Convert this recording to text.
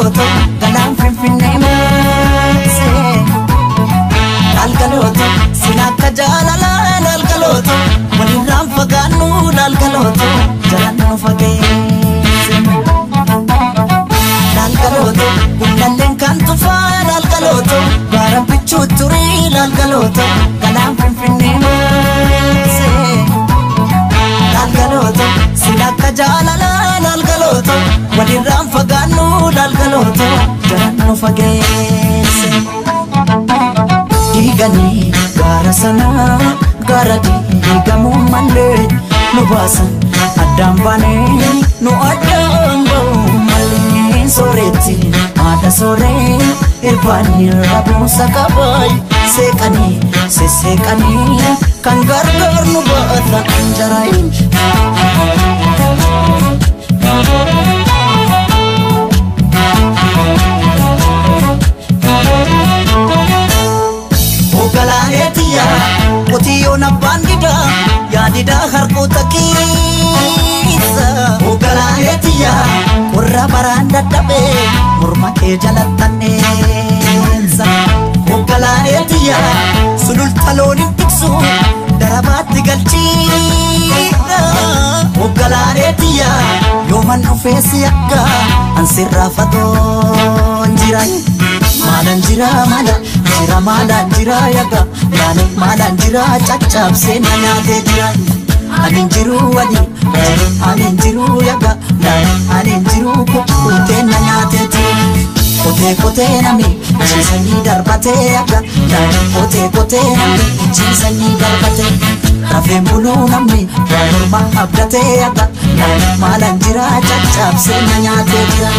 galoto galaan finfinnee maasee laal galoto sinakka jaalalaa laal galoto walirraan fagaannu laal galoto jalaan nu fageesse laal galoto gullalleen kan tufaa laal galoto gaara bichuu turii laal galoto galaan finfinnee maasee laal galoto sinakka jaalalaa laal galoto walirraan fagaannu laal galoto jalaan nu fageesse diiganii gaara sanaa gaara diigamuu malee nu baasan addaan baanee nu addaan ba'uu malee sooretti haadha sooree irbaanii rabuusa qabaay seeqanii sesseeqanii kan gargaar nu baata jaraayi Ogalaetiya Otiyo na bandida Yadida harkota kisa Ogalaetiya Korra baranda dabe Murma ke jalatanensa Ogalaetiya Sulul talonin tiksu Darabati galchina Ogalaetiya Yoman ufesi akka Ansirra fadon jirai Malan jira malan jira malan jira yaga malan jira cacap sena nyate jira anin jiru wadi anin jiru yaga anin jiru kote na nyate jira kote nami chisani darbate yaga kote nami chisani darbate kafe bulu nami norma abdate yaga malan jira cacap sena nyate jira